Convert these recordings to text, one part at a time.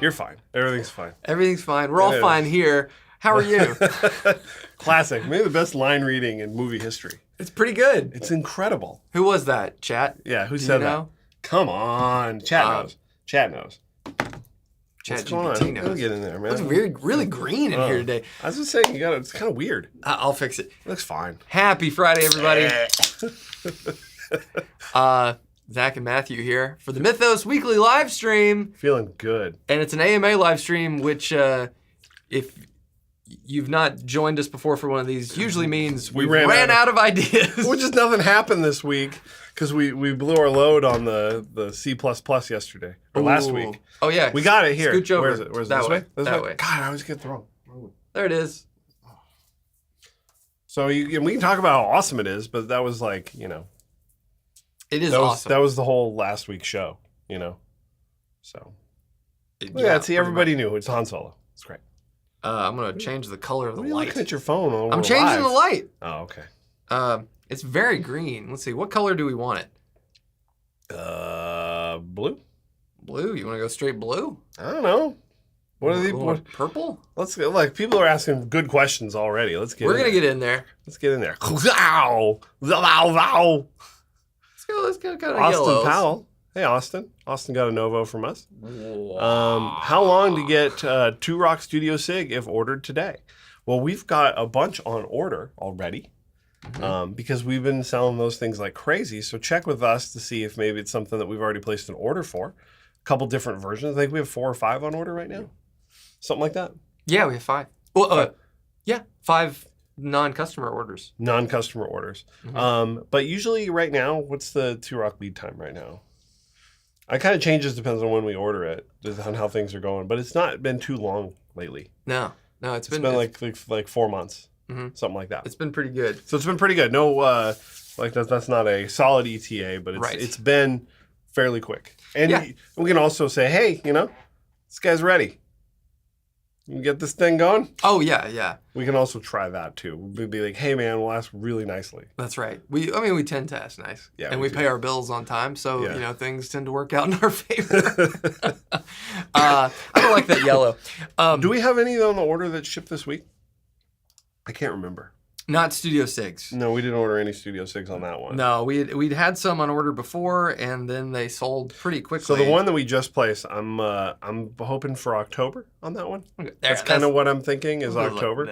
You're fine. Everything's fine. Everything's fine. We're all fine here. How are you? Classic. Maybe the best line reading in movie history. It's pretty good. It's incredible. Who was that, chat? Yeah, who said that? Come on. Chat knows. Chat knows. Chat What's going on? We'll get in there, man. It's really green in here today. I was just saying, it's kind of weird. I'll fix it. It looks fine. Happy Friday, everybody. Zach and Matthew here for the Mythos weekly live stream. Feeling good. And it's an AMA live stream, which if you've not joined us before for one of these, usually means we ran out of ideas. Well, just nothing happened this week because we blew our load on the C++ yesterday or last week. Oh yeah, we got it here. Scooch over. Where is it? Where's that this way? This way? God, I always get the wrong. There it is. So we can talk about how awesome it is, but that was like it is awesome. That was the whole last week's show, So yeah, see, everybody knew it's Han Solo. It's great. I'm gonna change the color of the light. What are you looking at your phone? I'm changing the light. Oh, okay. It's very green. Let's see, what color do we want it? Blue. Blue? You want to go straight blue? I don't know. What are these? Purple? Let's go. Like people are asking good questions already. Let's get. We're gonna get in there. Let's get in there. Let's go. Kind of Austin yellows. Powell. Hey, Austin. Austin got a Novo from us. How long to get Tur Rock Studio Sig if ordered today? Well, we've got a bunch on order already because we've been selling those things like crazy. So check with us to see if maybe it's something that we've already placed an order for. A couple different versions. I think we have 4 or 5 on order right now. Something like that. Yeah, we have 5. Well, yeah, 5 non-customer orders. Non-customer orders. But usually right now, what's the Tur Rock lead time right now? It kind of changes, depends on when we order it, on how things are going. But it's not been too long lately. No, it's been like 4 months, something like that. It's been pretty good. So it's been pretty good. No, that's not a solid ETA, but it's been fairly quick. And we can also say, hey, this guy's ready. You can get this thing going? Oh, yeah. We can also try that, too. We'd be like, hey, man, we'll ask really nicely. That's right. We tend to ask nice. Yeah, and we pay our bills on time, so, things tend to work out in our favor. I don't like that yellow. Do we have any on the order that shipped this week? I can't remember. Not Studio Sigs. No, we didn't order any Studio Sigs on that one. No, we'd had some on order before, and then they sold pretty quickly. So the one that we just placed, I'm hoping for October on that one. That's kind of what I'm thinking is October.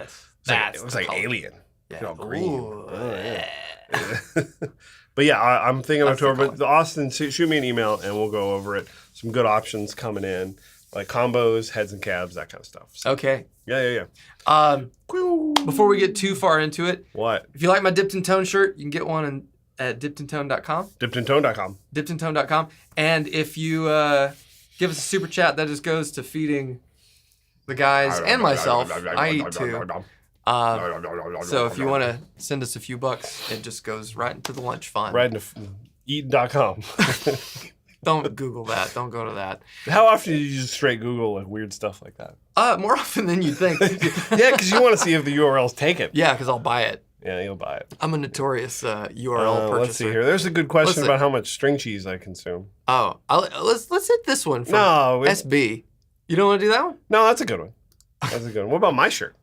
It was like Alien. Yeah. All green. Oh, yeah. But yeah, I'm thinking October. But Austin, shoot me an email and we'll go over it. Some good options coming in, like combos, heads and cabs, that kind of stuff. So, okay. Yeah. Before we get too far into it, what? If you like my Diptonone shirt, you can get one at Diptonone.com. Diptonone.com. Diptonone.com. And if you give us a super chat, that just goes to feeding the guys and myself. I eat too. So if you want to send us a few bucks, it just goes right into the lunch fund. Right into eating.com. Don't Google that. Don't go to that. How often do you just straight Google like weird stuff like that? More often than you'd think. Yeah, because you want to see if the URL's taken. Yeah, because I'll buy it. Yeah, you'll buy it. I'm a notorious URL purchaser. Let's see here. There's a good question about how much string cheese I consume. Oh, let's hit this one from SB. You don't want to do that one? No, that's a good one. That's a good one. What about my shirt?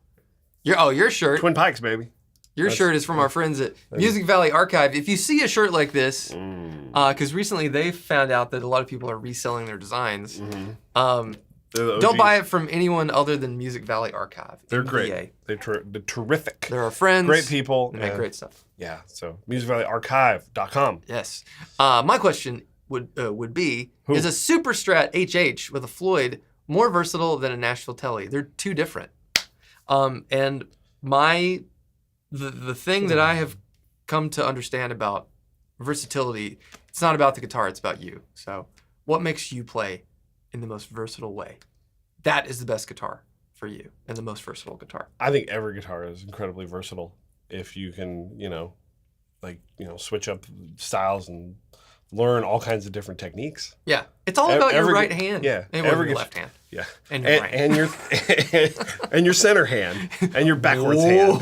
Your shirt. Twin Pikes, baby. Your shirt is from our friends at Music Valley Archive. If you see a shirt like this, because recently they found out that a lot of people are reselling their designs, don't buy it from anyone other than Music Valley Archive. They're great. They're terrific. They're our friends. Great people. They make great stuff. Yeah, so musicvalleyarchive.com. Yes. My question would be, is a Super Strat HH with a Floyd more versatile than a Nashville Telly? They're two different. And the thing that I have come to understand about versatility, it's not about the guitar, it's about you. So what makes you play in the most versatile way? That is the best guitar for you and the most versatile guitar. I think every guitar is incredibly versatile if you can, switch up styles and learn all kinds of different techniques. Yeah. It's all about your right hand. Yeah. And your left hand. Yeah. And your right hand. And your center hand and your backwards hand.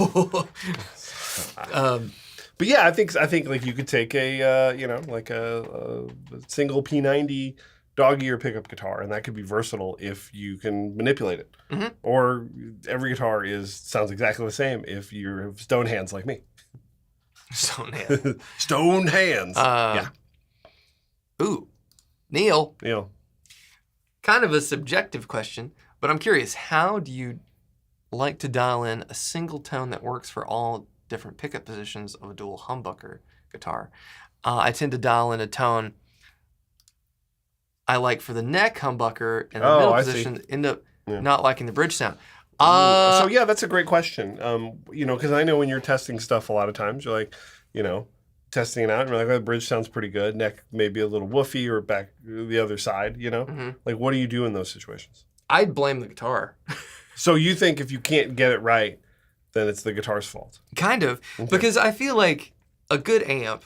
But yeah, I think like you could take a single P90 dog ear pickup guitar, and that could be versatile if you can manipulate it. Mm-hmm. Or every guitar sounds exactly the same if you have stone hands like me. Stone hands. Stone hands. Yeah. Ooh, Neil. Neil. Kind of a subjective question, but I'm curious. How do you like to dial in a single tone that works for all different pickup positions of a dual humbucker guitar? I tend to dial in a tone I like for the neck humbucker and the middle position. End up not liking the bridge sound. So yeah, that's a great question. Because I know when you're testing stuff, a lot of times you're like, testing it out, and you're like, oh, the bridge sounds pretty good. Neck maybe a little woofy, or back the other side. Mm-hmm. Like, what do you do in those situations? I'd blame the guitar. So you think if you can't get it right, then it's the guitar's fault? Kind of, because I feel like a good amp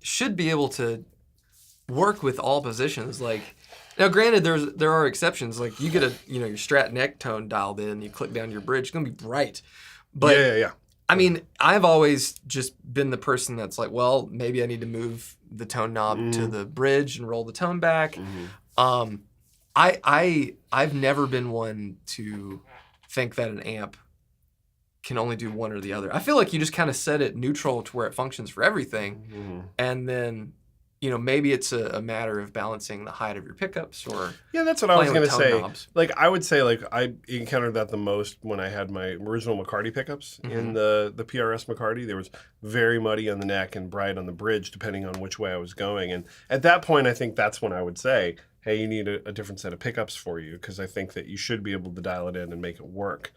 should be able to work with all positions. Like, now granted, there are exceptions. Like, you get your Strat neck tone dialed in, you click down your bridge, it's gonna be bright. But yeah. I mean, I've always just been the person that's like, well, maybe I need to move the tone knob to the bridge and roll the tone back. I've never been one to think that an amp can only do one or the other. I feel like you just kind of set it neutral to where it functions for everything, and then maybe it's a matter of balancing the height of your pickups, or that's what I was gonna say. Knobs. Like, I would say, like, I encountered that the most when I had my original McCarty pickups in the PRS McCarty. There was very muddy on the neck and bright on the bridge, depending on which way I was going. And at that point, I think that's when I would say, hey, you need a different set of pickups for you, because I think that you should be able to dial it in and make it work.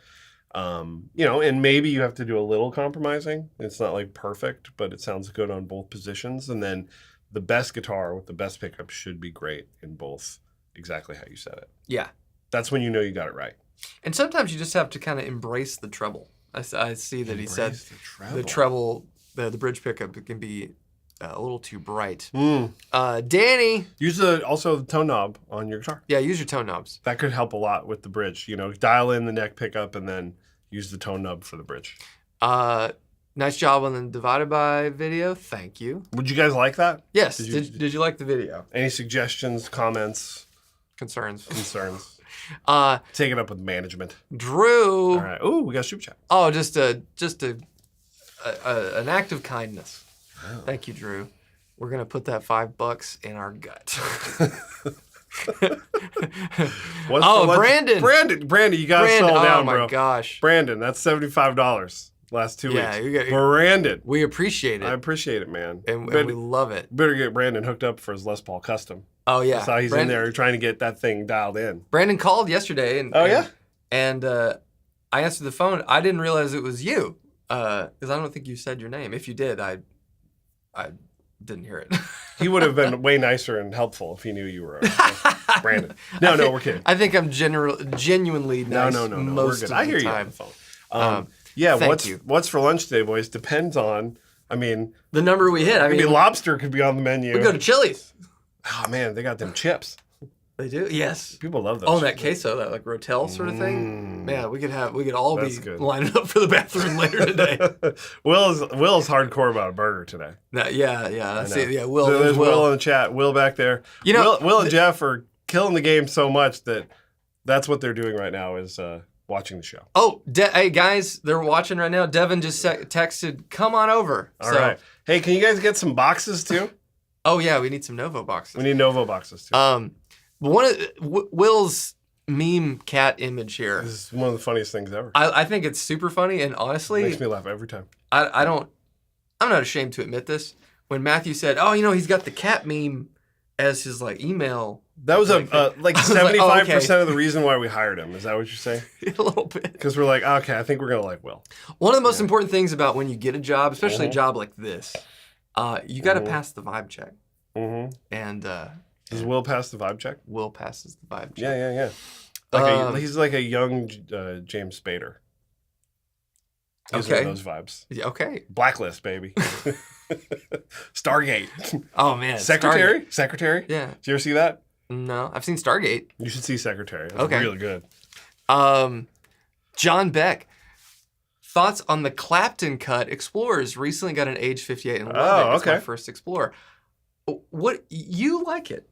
And maybe you have to do a little compromising. It's not like perfect, but it sounds good on both positions. And then the best guitar with the best pickup should be great in both, exactly how you said it. Yeah. That's when you know you got it right. And sometimes you just have to kind of embrace the treble. I see that he said the treble, the bridge pickup, it can be a little too bright. Danny. Use also the tone knob on your guitar. Yeah, use your tone knobs. That could help a lot with the bridge. Dial in the neck pickup and then use the tone knob for the bridge. Nice job on the divided by video. Thank you. Would you guys like that? Yes. Did you like the video? Any suggestions, comments? Concerns. Take it up with management. Drew. All right. Ooh, we got a super chat. Oh, just an act of kindness. Oh. Thank you, Drew. We're gonna put that $5 in our gut. Brandon. Brandon, you gotta slow down, bro. Oh my gosh. Brandon, that's $75 last 2 weeks. Yeah, Brandon. We appreciate it. I appreciate it, man. And we love it. Better get Brandon hooked up for his Les Paul Custom. Oh yeah. I saw he's in there trying to get that thing dialed in. Brandon called yesterday and I answered the phone. I didn't realize it was you. Because I don't think you said your name. If you did, I didn't hear it. He would have been way nicer and helpful if he knew you were Brandon. No, we're kidding. I think I'm genuinely nice. No. Most we're good. Of I hear the you time. on the phone. What's for lunch today, boys? Depends on. The number we hit. Lobster could be on the menu. We go to Chili's. Oh man, they got them chips. They do? Yes. People love those. Oh, that queso, that like Rotel sort of thing. Man, we could all be lining up for the bathroom later today. Will's hardcore about a burger today. Yeah. There's Will in the chat. Will back there. Will and Jeff are killing the game so much that's what they're doing right now is watching the show. Oh, hey guys, they're watching right now. Devin just texted, "Come on over." All right. Hey, can you guys get some boxes too? Oh yeah, we need some Novo boxes. We need Novo boxes too. One of Will's meme cat image here. This is one of the funniest things ever. I think it's super funny, and honestly, it makes me laugh every time. I'm not ashamed to admit this. When Matthew said, "Oh, he's got the cat meme as his like email," that was like 75% of the reason why we hired him. Is that what you're saying? A little bit. Because we're like, okay, I think we're gonna like Will. One of the most important things about when you get a job, especially a job like this, you got to pass the vibe check. And does Will pass the vibe check? Will passes the vibe check. Yeah. He's like a young James Spader. He's one of those vibes. Yeah, okay. Blacklist, baby. Stargate. Oh, man. Secretary? Yeah. Did you ever see that? No. I've seen Stargate. You should see Secretary. That's really good. John Beck. Thoughts on the Clapton cut Explorers? Recently got an age 58 in Lubbock. It's my first Explorer. What you like it,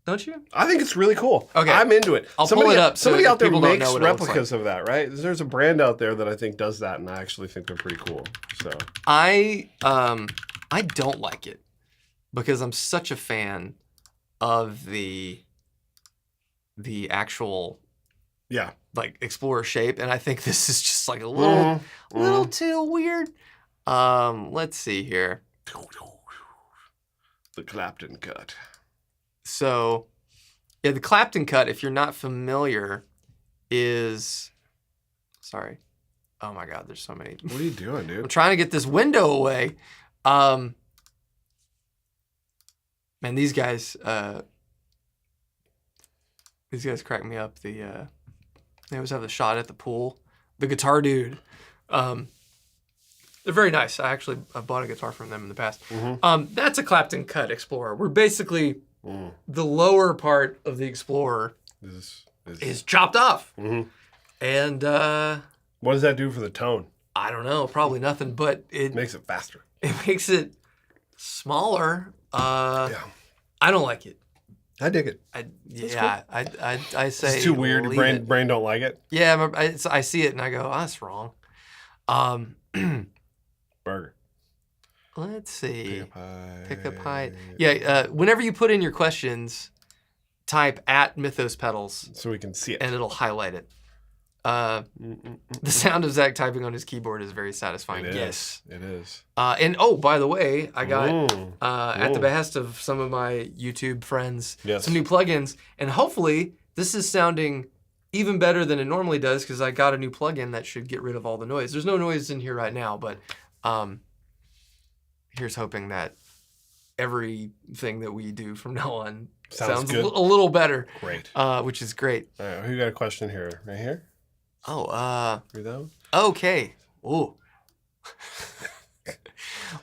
don't you? I think it's really cool. Okay. I'm into it. I'll pull it up. Somebody out there people don't makes know what it looks replicas of that, right? There's a brand out there that I think does that, and I actually think they're pretty cool. So I don't like it because I'm such a fan of the actual like Explorer shape, and I think this is just like a little too weird. Let's see here. The Clapton cut. So, yeah, the Clapton cut, if you're not familiar, is... Sorry. Oh, my God, there's so many. What are you doing, dude? I'm trying to get this window away. Man, these guys crack me up. They always have the shot at the pool. The guitar dude. They're very nice. I bought a guitar from them in the past. That's a Clapton cut Explorer. We're basically... The lower part of the Explorer is chopped off. And what does that do for the tone? I don't know, probably nothing, but it makes it faster. It makes it smaller. I don't like it. I dig it. I say it's too weird. Your brain don't like it. Yeah, I see it and I go, oh, that's wrong. Burger. Let's see. Pick up high. Yeah, whenever you put in your questions, type @Mythos Pedals. So we can see it. And it'll highlight it. The sound of Zach typing on his keyboard is very satisfying. Yes. It is. And by the way, I got, at the behest of some of my YouTube friends, some new plugins. And hopefully this is sounding even better than it normally does because I got a new plugin that should get rid of all the noise. There's no noise in here right now, but... here's hoping that everything that we do from now on sounds a little better. Great. Which is great. All right, who got a question here? Right here? Read that one? Okay. Ooh.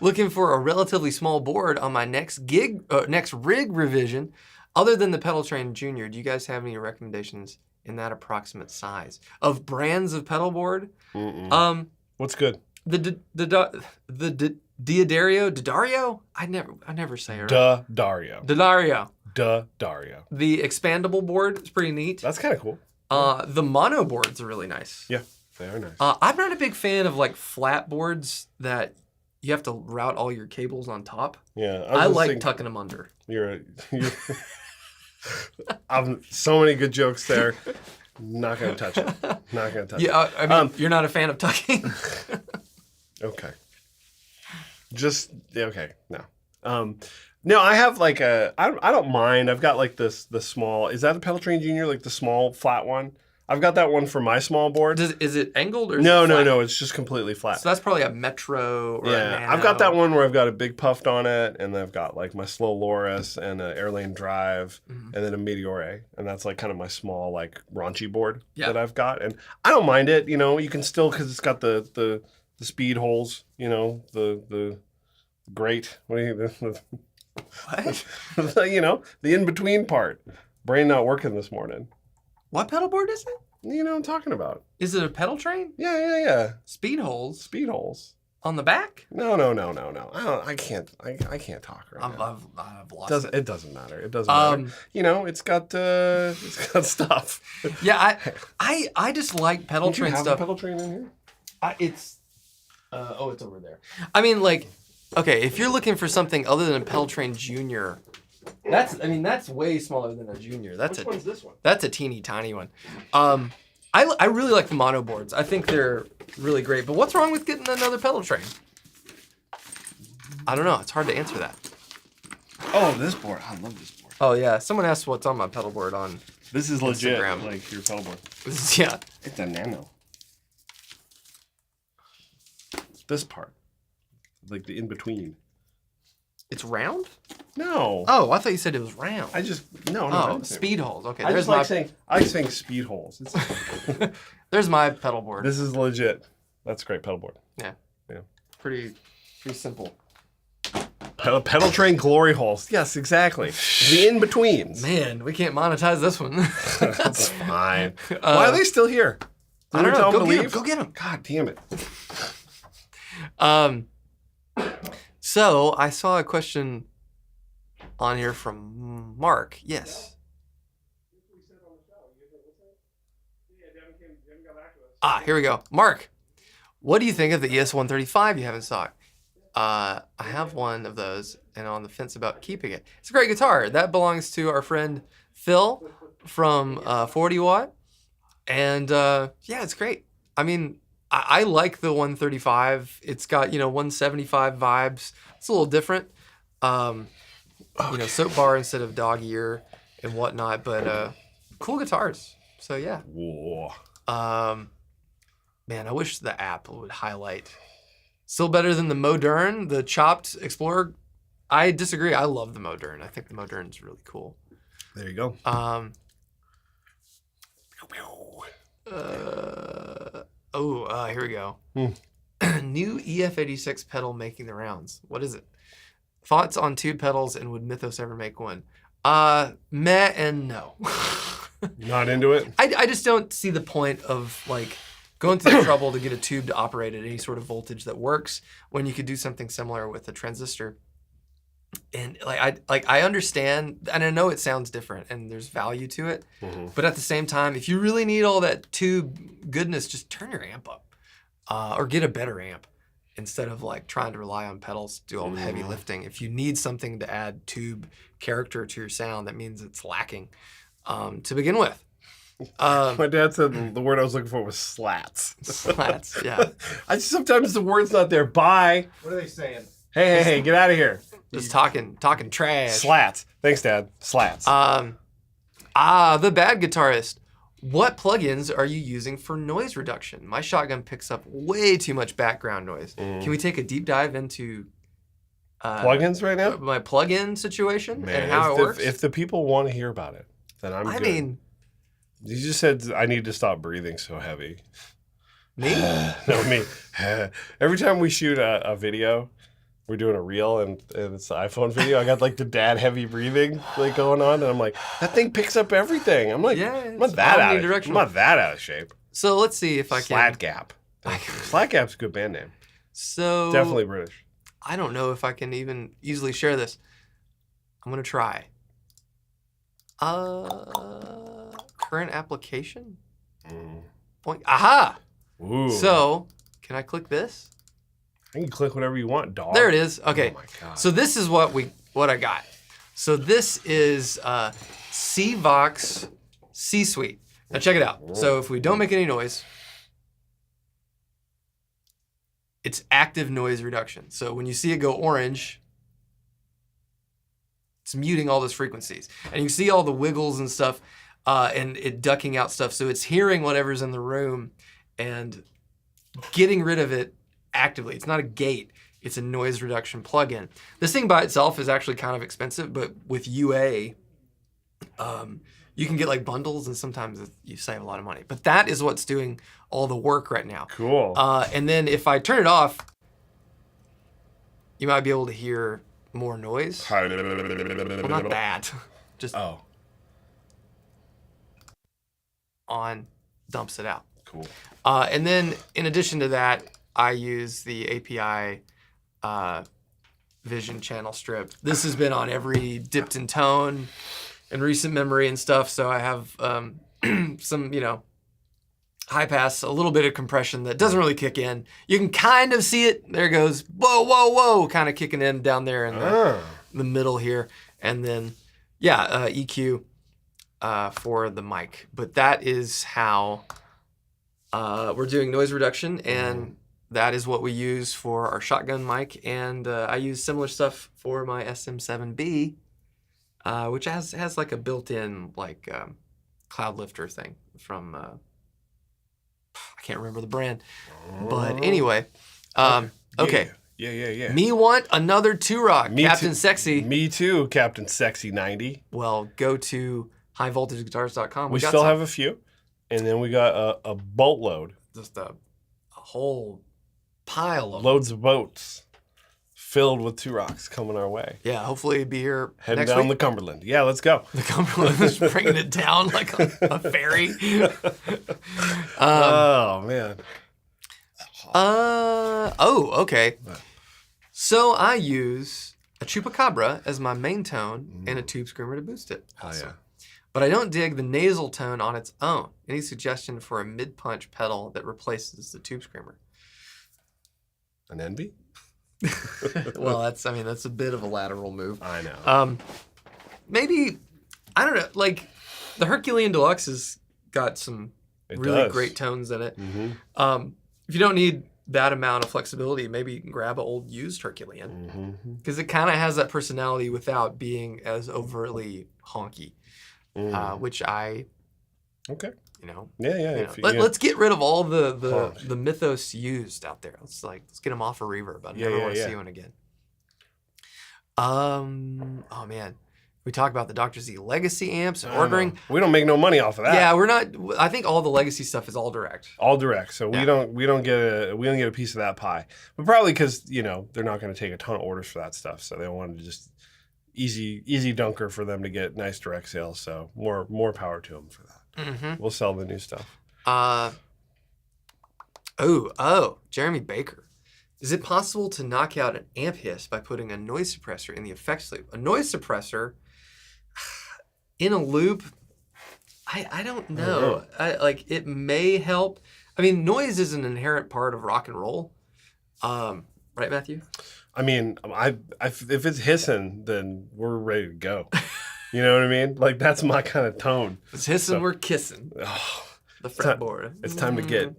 Looking for a relatively small board on my next rig revision. Other than the Pedal Train Junior, do you guys have any recommendations in that approximate size of brands of pedalboard? What's good? The D'Addario? I never say it right. D'Addario. The expandable board is pretty neat. That's kind of cool. The mono boards are really nice. Yeah, they are nice. I'm not a big fan of like flat boards that you have to route all your cables on top. Yeah, I like tucking them under. So many good jokes there. Not gonna touch it. Not gonna touch it. Yeah, I mean, you're not a fan of tucking. Okay. No. No, I have like I don't mind. I've got like the small. Is that a Pedal Train Junior? Like the small flat one? I've got that one for my small board. Is it angled or? No. It's just completely flat. So that's probably a Metro or a Nano. I've got that one where I've got a big puffed on it, and then I've got like my slow Loris and an Airlane Drive, and then a Meteore, and that's like kind of my small like raunchy board that I've got, and I don't mind it. You know, you can still because it's got the speed holes. You know, the great. What do you? What? You know, the in between part. Brain not working this morning. What pedal board is it? You know what I'm talking about. Is it a pedal train? Yeah. Speed holes? Speed holes. On the back? No. I can't talk right now. I've lost it. It doesn't matter. It doesn't matter. You know, it's got stuff. Yeah, I just like pedal train stuff. Do you have a pedal train in here? It's over there. I mean, like, okay, if you're looking for something other than a Pedal Train Junior, that's way smaller than a Junior. Which one's this one? That's a teeny tiny one. I really like the mono boards. I think they're really great. But what's wrong with getting another pedal train? I don't know. It's hard to answer that. Oh, this board. I love this board. Oh yeah. Someone asked what's on my pedal board on. This is legit. Instagram. Like your pedal board. Yeah. It's a Nano. This part, like the in between. It's round? No. Oh, I thought you said it was round. No. Oh, speed holes. Okay, I like saying speed holes. There's my pedal board. This is legit. That's a great pedal board. Yeah. Pretty simple. Pedal train glory holes. Yes, exactly. The in betweens. Man, we can't monetize this one. That's fine. Why are they still here? I don't know. Go get them. God damn it. So I saw a question on here from Mark. Yes. Here we go. Mark, what do you think of the ES-135 you have in stock? I have one of those and on the fence about keeping it. It's a great guitar. That belongs to our friend Phil from 40 Watt. And yeah, it's great. I mean, I like the 135. It's got, 175 vibes. It's a little different. Soap bar instead of dog ear and whatnot, but cool guitars. So yeah. Whoa. Man, I wish the app would highlight. Still better than the Moern, the chopped Explorer. I disagree. I love the Moern. I think the Moern is really cool. There you go. Here we go. New EF86 pedal making the rounds. What is it? Thoughts on tube pedals, and would Mythos ever make one? Meh and no. Not into it? I just don't see the point of going through the trouble to get a tube to operate at any sort of voltage that works when you could do something similar with a transistor. And I understand, and I know it sounds different and there's value to it, but at the same time, if you really need all that tube goodness, just turn your amp up or get a better amp instead of trying to rely on pedals to do all the heavy lifting. If you need something to add tube character to your sound, that means it's lacking to begin with. My dad said the word I was looking for was slats. Slats, yeah. Sometimes the word's not there. Bye. What are they saying? Hey, get out of here. Just talking trash. Slats. Thanks, Dad. Slats. The bad guitarist. What plugins are you using for noise reduction? My shotgun picks up way too much background noise. Can we take a deep dive into plugins right now? My plugin situation and how it works? If the people want to hear about it, then I'm good. I mean, you just said I need to stop breathing so heavy. Me? No, me. Every time we shoot a video, we're doing a reel and it's an iPhone video. I got the dad heavy breathing going on, and I'm like, that thing picks up everything. I'm like, I'm not that out of shape. So let's see if I can. Slat Gap. Slat Gap's a good band name. So definitely British. I don't know if I can even easily share this. I'm gonna try. Current application. Point. Aha. Ooh. So can I click this? You can click whatever you want, dog. There it is. Okay. Oh my God. So this is what I got. So this is C-Vox C-Suite. Now check it out. Whoa. So if we don't make any noise, it's active noise reduction. So when you see it go orange, it's muting all those frequencies. And you see all the wiggles and stuff and it ducking out stuff. So it's hearing whatever's in the room and getting rid of it actively. It's not a gate. It's a noise reduction plugin. This thing by itself is actually kind of expensive, but with UA, you can get bundles and sometimes you save a lot of money. But that is what's doing all the work right now. Cool. And then if I turn it off, you might be able to hear more noise. Well, not that. Just on dumps it out. Cool. And then in addition to that, I use the API Vision channel strip. This has been on every Diptonone in recent memory and stuff. So I have some, high pass, a little bit of compression that doesn't really kick in. You can kind of see it. There it goes. Whoa, whoa, whoa. Kind of kicking in down there in the middle here. And then, EQ for the mic. But that is how we're doing noise reduction. And that is what we use for our shotgun mic. And I use similar stuff for my SM7B, which has a built-in cloud lifter thing from... I can't remember the brand, but anyway, okay. Yeah. Me want another Tur Rock, Captain too. Sexy. Me too, Captain Sexy 90. Well, go to highvoltageguitars.com. We still have a few, and then we got a boatload. Just a whole pile of loads of boats filled with Tur Rocks coming our way. Yeah, hopefully be here heading next down week. the Cumberland. Yeah, let's go. The Cumberland is bringing it down like a ferry. Oh man. Okay. So I use a chupacabra as my main tone and a tube screamer to boost it. Oh, yeah. But I don't dig the nasal tone on its own. Any suggestion for a mid-punch pedal that replaces the tube screamer? An Envy? Well, that's a bit of a lateral move. I know. Maybe, I don't know, like the Herculean Deluxe has got some really great tones in it. Mm-hmm. If you don't need that amount of flexibility, maybe you can grab an old used Herculean because it kind of has that personality without being as overtly honky, which I, let's get rid of all the Mythos used out there. Let's get them off a reverb. I never want to see one again. Oh man. We talk about the Dr. Z Legacy amps and ordering. We don't make no money off of that. Yeah, we're not. I think all the Legacy stuff is all direct. All direct. So we don't get a piece of that pie. But probably because they're not going to take a ton of orders for that stuff. So they wanted to just easy dunker for them to get nice direct sales. So more power to them for that. Mm-hmm. We'll sell the new stuff. Jeremy Baker. Is it possible to knock out an amp hiss by putting a noise suppressor in the effects loop? A noise suppressor in a loop, I don't know. It may help. I mean, noise is an inherent part of rock and roll. Right, Matthew? I mean, if it's hissing, then we're ready to go. You know what I mean? Like, that's my kind of tone. If it's hissing, we're kissing. Oh, the fretboard. It's time to get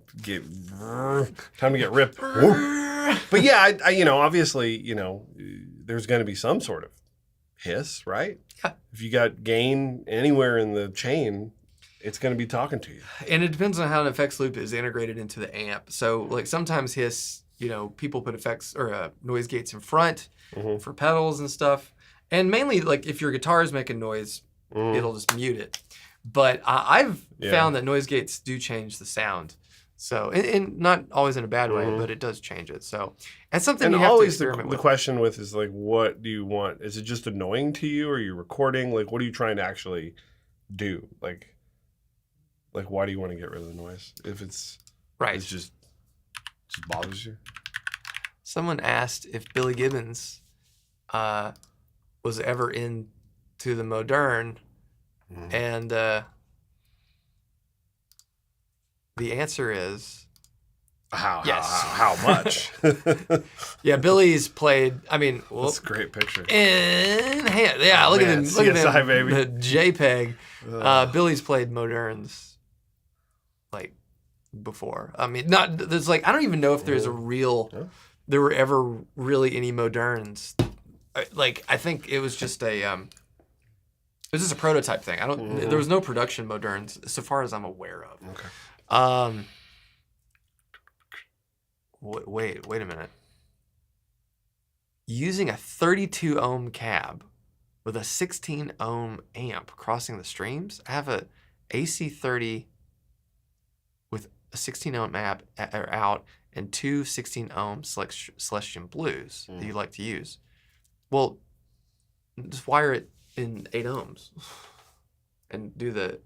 ripped. But yeah, obviously, there's going to be some sort of hiss, right? Yeah. If you got gain anywhere in the chain, it's going to be talking to you. And it depends on how an effects loop is integrated into the amp. So, like, sometimes hiss, people put effects or noise gates in front for pedals and stuff. And mainly, like, if your guitar is making noise, it'll just mute it. But I've found that noise gates do change the sound. So, and not always in a bad way, but it does change it. So, that's something you have to experiment with. The question with is, like, what do you want? Is it just annoying to you? Or are you recording? Like, what are you trying to actually do? Like why do you want to get rid of the noise? If it's just bothers you? Someone asked if Billy Gibbons was ever into the Moern, and the answer is yes. How much? Yeah, Billy's played. I mean, that's a great picture. In hand, yeah. Look at him. Look at him. Baby. The JPEG. Billy's played Moerns like before. I mean, there's I don't even know if there's there were ever really any Moerns. I think it was just a prototype thing. There was no production Moerns so far as I'm aware of. Okay. Wait a minute. Using a 32 ohm cab with a 16 ohm amp crossing the streams. I have a AC30 with a 16 ohm amp out and two 16 ohm Celestian Blues that you like to use. Well, just wire it in 8 ohms and do the.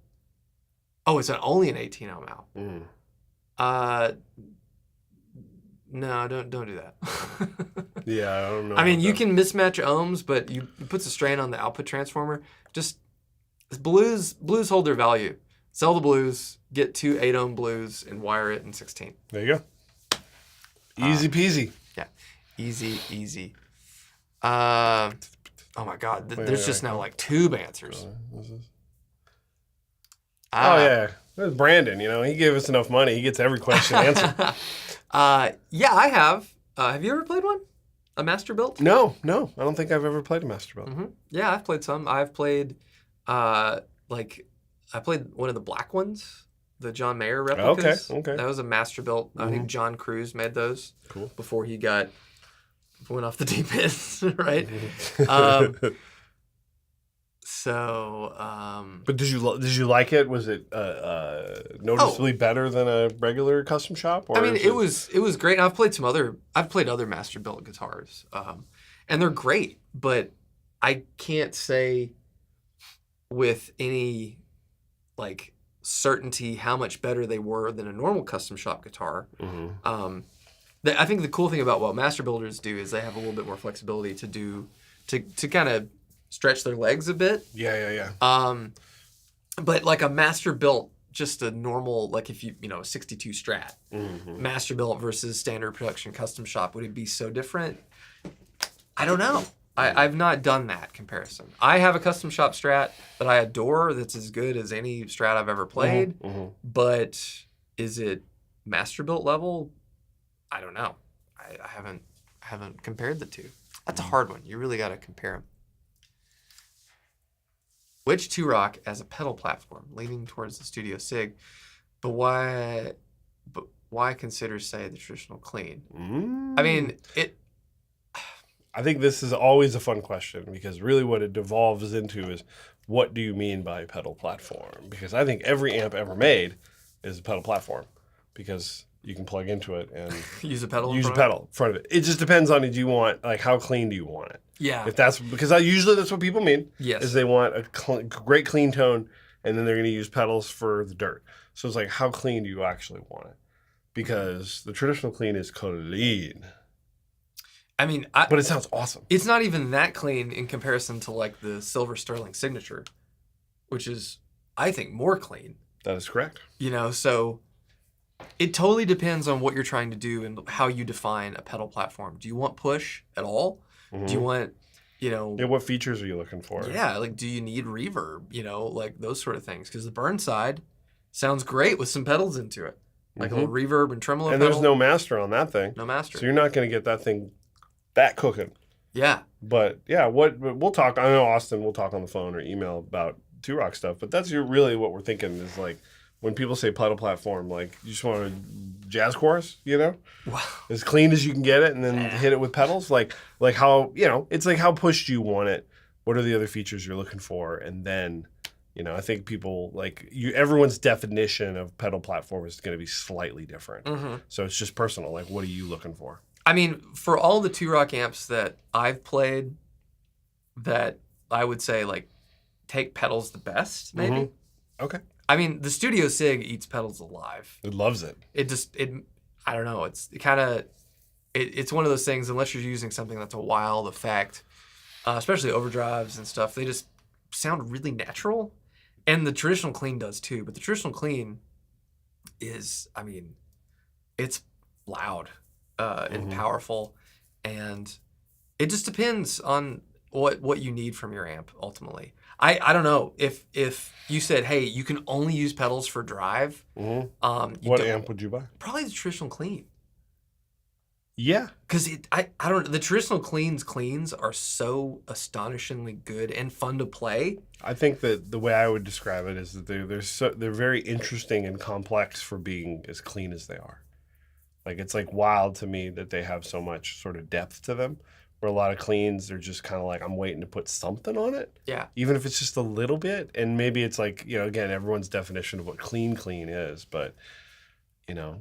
Oh, it's only an 18 ohm out. No, don't do that. Yeah, I don't know. I mean, you can mismatch ohms, but it puts a strain on the output transformer. Just blues hold their value. Sell the blues, get 2 8 ohm blues, and wire it in 16. There you go. Easy peasy. Yeah, easy. Oh my God, there's just now like tube answers. Yeah. There's Brandon, he gave us enough money. He gets every question answered. Yeah, I have. Have you ever played one? A Masterbuilt? No. I don't think I've ever played a Masterbuilt. Mm-hmm. Yeah, I've played some. I've played, I played one of the black ones, the John Mayer replicas. Okay. That was a Masterbuilt. I think John Cruz made those. Cool. Before he went off the deep end, right? But did you like it? Was it noticeably better than a regular custom shop? Or it was great. I've played other Masterbuilt guitars, and they're great. But I can't say with any certainty how much better they were than a normal custom shop guitar. I think the cool thing about what master builders do is they have a little bit more flexibility to do to kind of stretch their legs a bit. Yeah. But like a master built, just a normal, like if you a 62 Strat, master built versus standard production custom shop, would it be so different? I don't know. I've not done that comparison. I have a custom shop Strat that I adore that's as good as any Strat I've ever played. But is it master built level? I don't know. I haven't compared the two. That's a hard one. You really got to compare them. Which Tur Rock as a pedal platform, leaning towards the Studio Sig, but why consider, say, the traditional clean? I mean, I think this is always a fun question because really what it devolves into is what do you mean by pedal platform? Because I think every amp ever made is a pedal platform because you can plug into it and use a pedal in front of it. It just depends on, do you want, like, how clean do you want it? Yeah. If that's because usually that's what people mean. Yes. Is they want a great clean tone and then they're going to use pedals for the dirt. So it's like, how clean do you actually want it? Because the traditional clean is clean. I mean, but it sounds awesome. It's not even that clean in comparison to like the Silver Sterling Signature, which is, I think, more clean. That is correct. So it totally depends on what you're trying to do and how you define a pedal platform. Do you want push at all? Do you want, what features are you looking for? Yeah, like, do you need reverb? Like those sort of things. Because the Burnside sounds great with some pedals into it. Like a little reverb and tremolo and pedal. There's no master on that thing. No master. So you're not going to get that thing that cooking. Yeah. But yeah, we'll talk. I know Austin will talk on the phone or email about Tur Rock stuff, but that's really what we're thinking is like when people say pedal platform, like you just want a jazz chorus, Wow. as clean as you can get it, and then hit it with pedals, like how it's like how pushed you want it. What are the other features you're looking for, and then. I think people everyone's definition of pedal platform is going to be slightly different. So it's just personal. Like, what are you looking for? I mean, for all the Tur Rock amps that I've played, that I would say like take pedals the best, maybe. Okay. I mean, the Studio Sig eats pedals alive. It loves it. I don't know. It's one of those things. Unless you're using something that's a wild effect, especially overdrives and stuff, they just sound really natural. And the traditional clean does too, but the traditional clean is, I mean, it's loud and powerful, and it just depends on what you need from your amp ultimately. I don't know if you said, hey, you can only use pedals for drive. What amp would you buy? Probably the traditional clean. Yeah, because I don't. The traditional cleans are so astonishingly good and fun to play. I think that the way I would describe it is that they're very interesting and complex for being as clean as they are. Like it's like wild to me that they have so much sort of depth to them. Where a lot of cleans are just kind of like I'm waiting to put something on it. Yeah. Even if it's just a little bit, and maybe it's like again everyone's definition of what clean is, but.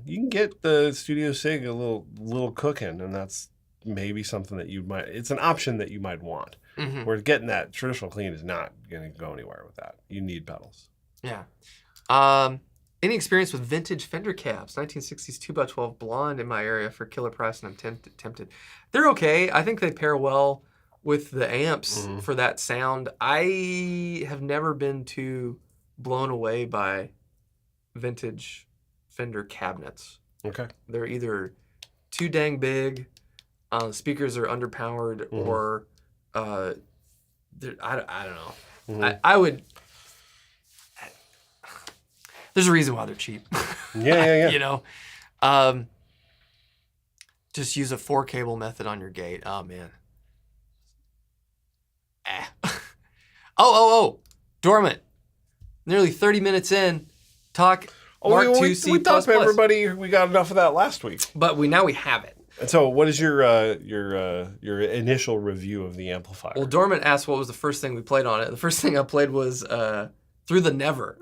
You can get the Studio Sig a little cooking, and that's maybe something that you might. It's an option that you might want. Where getting that traditional clean is not going to go anywhere with that. You need pedals. Yeah. Any experience with vintage Fender cabs? 1960s 2x12 blonde in my area for killer price, and I'm tempted. They're okay. I think they pair well with the amps for that sound. I have never been too blown away by vintage Fender cabinets. Okay. They're either too dang big, speakers are underpowered, or I don't know. I would. There's a reason why they're cheap. Yeah. Just use a 4-cable method on your gate. Oh man. Oh. Dormant. Nearly 30 minutes in. Talk. Mark II C++. We thought everybody we got enough of that last week. But we have it. And so what is your initial review of the amplifier? Well, Dormant asked what was the first thing we played on it. The first thing I played was Through the Never.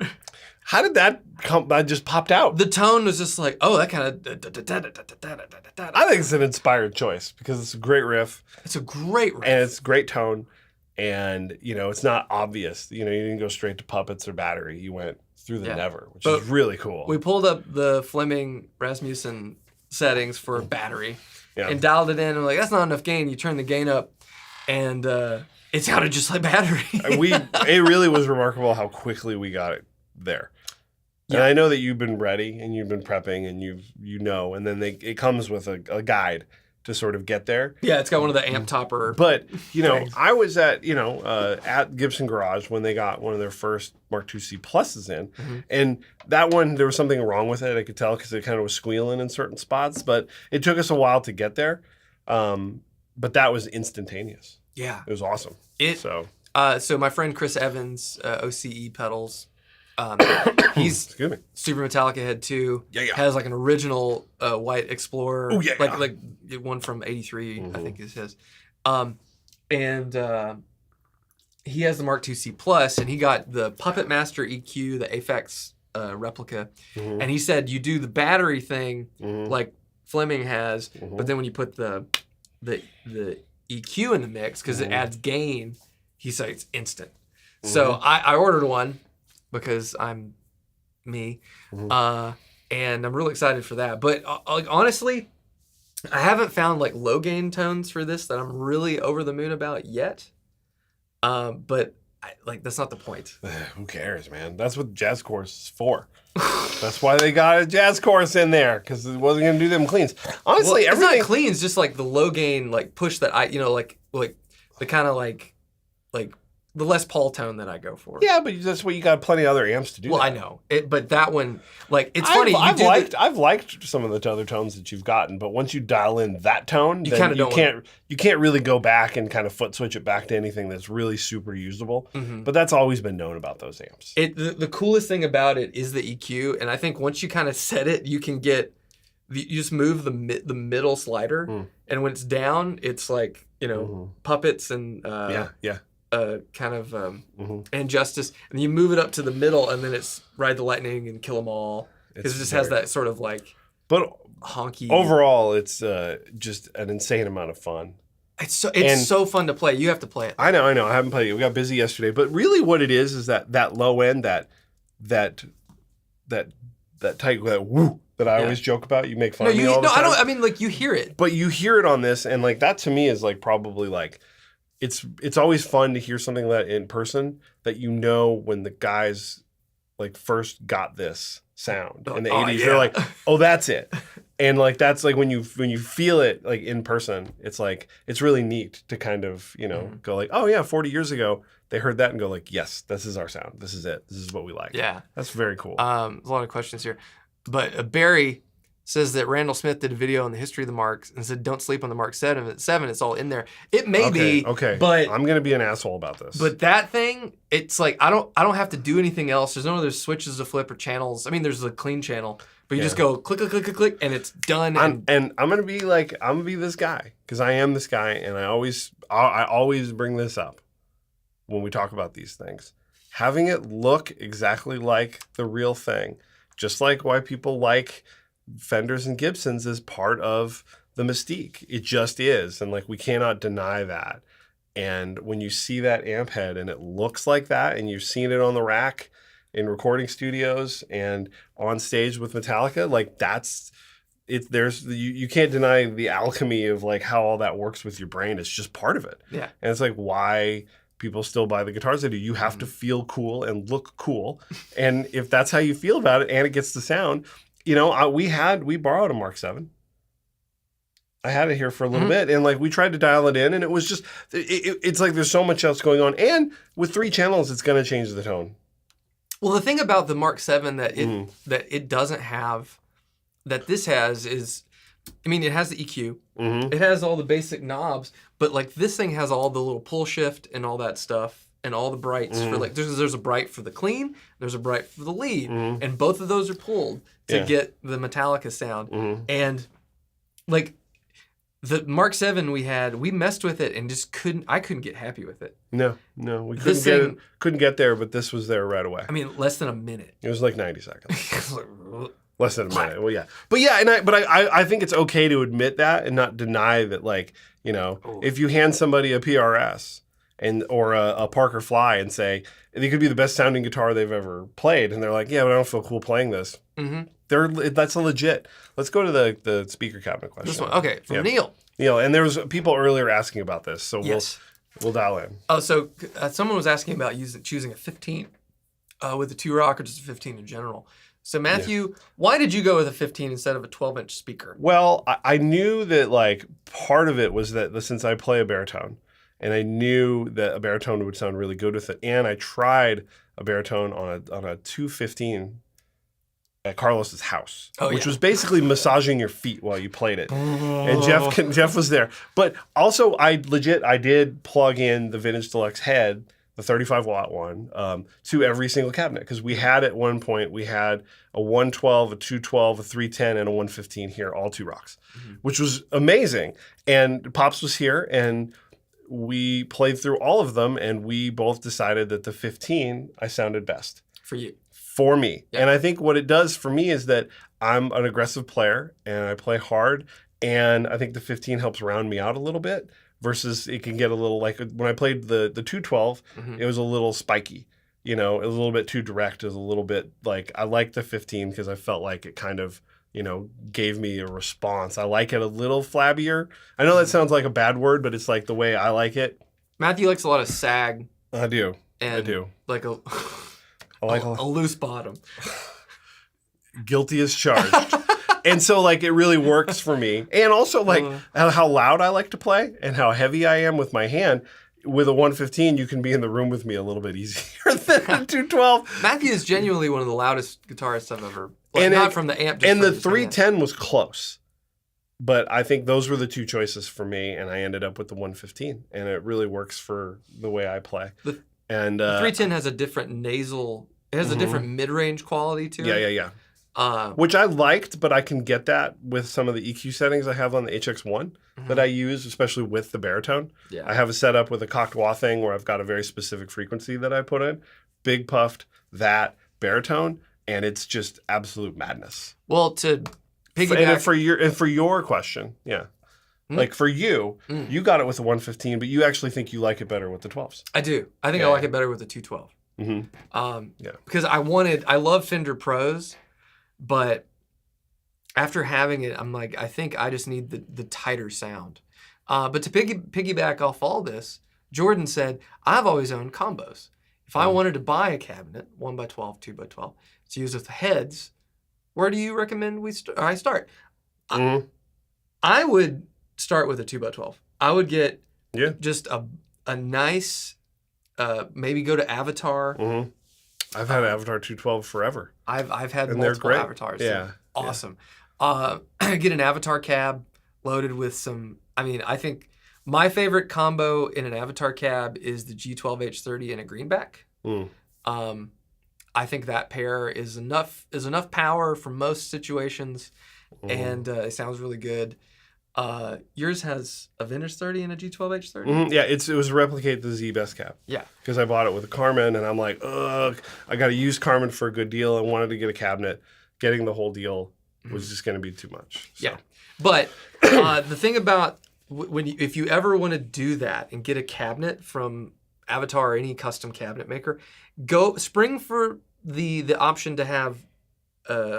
How did that come? That just popped out. The tone was just like, oh, that kind of. I think it's an inspired choice because it's a great riff. It's a great riff. And it's great tone. And, it's not obvious. You didn't go straight to puppets or battery. You went Through the Never, which is really cool. We pulled up the Fleming Rasmussen settings for battery and dialed it in. And we're like, that's not enough gain. You turn the gain up, and it sounded just like battery. It really was remarkable how quickly we got it there. And I know that you've been ready and you've been prepping and and then it comes with a guide to sort of get there. Yeah, it's got one of the amp topper. But, I was at Gibson Garage when they got one of their first Mark II C pluses in. Mm-hmm. And that one, there was something wrong with it. I could tell because it kind of was squealing in certain spots. But it took us a while to get there. But that was instantaneous. Yeah. It was awesome. So my friend Chris Evans, OCE Pedals, he's super Metallica head too. Yeah. Has like an original white Explorer. Oh, yeah. Like one from '83, I think is his. And he has the Mark II C Plus, and he got the Puppet Master EQ, the aPAF replica. Mm-hmm. And he said you do the battery thing like Fleming has, but then when you put the EQ in the mix, because it adds gain, he said it's instant. So I ordered one because I'm me, and I'm really excited for that. But honestly, I haven't found like low gain tones for this that I'm really over the moon about yet. But that's not the point. Who cares, man? That's what jazz chorus is for. That's why they got a jazz chorus in there, because it wasn't going to do them cleans. Honestly, it's everything not cleans, just like the low gain like push that I like the kind of like the Les Paul tone that I go for. Yeah, but that's what you got plenty of other amps to do. Well, that. I know it, but that one, like, it's funny. I've liked some of the other tones that you've gotten, but once you dial in that tone, you can't really go back and kind of foot switch it back to anything that's really super usable. Mm-hmm. But that's always been known about those amps. The coolest thing about it is the EQ, and I think once you kind of set it, you can get you just move the middle slider, and when it's down, it's like puppets and kind of and Justice, and you move it up to the middle, and then it's Ride the Lightning and Kill 'Em All, because it just has that sort of like honky. Overall, it's just an insane amount of fun. It's so fun to play. You have to play it. I know. I haven't played it. We got busy yesterday, but really, what it is that low end, that tight, that woo that I always joke about. You make fun of me all the time. I don't. I mean, like, you hear it, but you hear it on this, and like that to me is like probably like. It's always fun to hear something like that in person, that when the guys like first got this sound in the 80s. They're like, oh, that's it. And like that's like when you feel it like in person, it's like it's really neat to kind of go like, oh yeah, 40 years ago they heard that and go like, yes, this is our sound, this is it, this is what we like. Yeah, that's very cool. There's a lot of questions here, but Barry says that Randall Smith did a video on the history of the Marks and said, don't sleep on the Mark 7. It's all in there. It may be. Okay. But I'm going to be an asshole about this. But that thing, it's like, I don't have to do anything else. There's no other switches to flip or channels. I mean, there's a clean channel, but you just go click, click, click, click, click, and it's done. And I'm going to be this guy, because I am this guy, and I always bring this up when we talk about these things. Having it look exactly like the real thing, just like why people like Fenders and Gibsons, is part of the mystique. It just is. And like, we cannot deny that. And when you see that amp head and it looks like that, and you've seen it on the rack in recording studios and on stage with Metallica, like that's it. You can't deny the alchemy of like how all that works with your brain. It's just part of it. Yeah. And it's like why people still buy the guitars they do. You have to feel cool and look cool. And if that's how you feel about it and it gets the sound, we borrowed a Mark 7. I had it here for a little bit, and like we tried to dial it in, and it was just it's like there's so much else going on, and with 3 channels, it's going to change the tone. Well, the thing about the Mark 7 that it doesn't have, that this has, is, I mean, it has the EQ, it has all the basic knobs, but like this thing has all the little pull shift and all that stuff. And all the brights for like there's a bright for the clean, there's a bright for the lead, and both of those are pulled to get the Metallica sound. And like the Mark 7 we messed with it and just couldn't get happy with it. No, we couldn't get there, but this was there right away. I mean, less than a minute. It was like 90 seconds. Less than a minute. Well, yeah. But yeah, I think it's okay to admit that and not deny that, like, if you hand somebody a PRS or a Parker Fly and say it could be the best sounding guitar they've ever played, and they're like, yeah, but I don't feel cool playing this. That's a legit. Let's go to the speaker cabinet question. This one, okay, from Neil. And there was people earlier asking about this, so We'll dial in. Oh, so someone was asking about choosing a 15 with the Tur Rock or just a 15 in general. So Matthew, why did you go with a 15 instead of a 12-inch speaker? Well, I knew that like part of it was that since I play a baritone, and I knew that a baritone would sound really good with it, and I tried a baritone on a 215 at Carlos's house, which was basically massaging your feet while you played it. And Jeff was there. But also, I did plug in the Vintage Deluxe head, the 35-watt one, to every single cabinet. Because we had at one point, we had a 112, a 212, a 310, and a 115 here, all Tur Rocks, which was amazing. And Pops was here, and we played through all of them, and we both decided that the 15, I sounded best. For you. For me. Yeah. And I think what it does for me is that I'm an aggressive player and I play hard, and I think the 15 helps round me out a little bit versus it can get a little like when I played the 212, it was a little spiky. You know, it was a little bit too direct. It was a little bit like I liked the 15 because I felt like it kind of, you know, gave me a response. I like it a little flabbier. I know that sounds like a bad word, but it's like the way I like it. Matthew likes a lot of sag. I do. And I do. Like a loose bottom. Guilty as charged. And so, like, it really works for me. And also, like, how loud I like to play and how heavy I am with my hand. With a 115, you can be in the room with me a little bit easier than a 212. Matthew is genuinely one of the loudest guitarists I've ever... Like, and not from the amp. And the 310 was close. But I think those were the two choices for me, and I ended up with the 115. And it really works for the way I play. The 310 has a different nasal... It has a different mid-range quality to it. Yeah. Which I liked, but I can get that with some of the EQ settings I have on the HX1 that I use, especially with the baritone. Yeah. I have a setup with a cocked wah thing where I've got a very specific frequency that I put in. Big puffed, that, baritone, and it's just absolute madness. Well, to piggyback... And for your question, like for you, you got it with the 115, but you actually think you like it better with the 12s. I do. I think I like it better with the 212. Because I love Fender Pros, but after having it, I'm like, I think I just need the tighter sound. But to piggyback off all this, Jordan said, I've always owned combos. If I wanted to buy a cabinet, 1x12, 2x12, to use with the heads, where do you recommend I start? I would start with a 2x12. I would get just a nice... maybe go to Avatar. I've had an Avatar 212 forever. I've had multiple Avatars. Yeah, awesome. Get an Avatar cab loaded with some. I mean, I think my favorite combo in an Avatar cab is the G12H30 and a greenback. I think that pair is enough power for most situations, and it sounds really good. Yours has a Vintage 30 and a G12H30? Yeah, it was replicate the Z Best cab. Yeah. Because I bought it with a Carmen, and I'm like, ugh, I got to use Carmen for a good deal. I wanted to get a cabinet. Getting the whole deal was just going to be too much. So. Yeah. But the thing about if you ever want to do that and get a cabinet from Avatar or any custom cabinet maker, spring for the option to have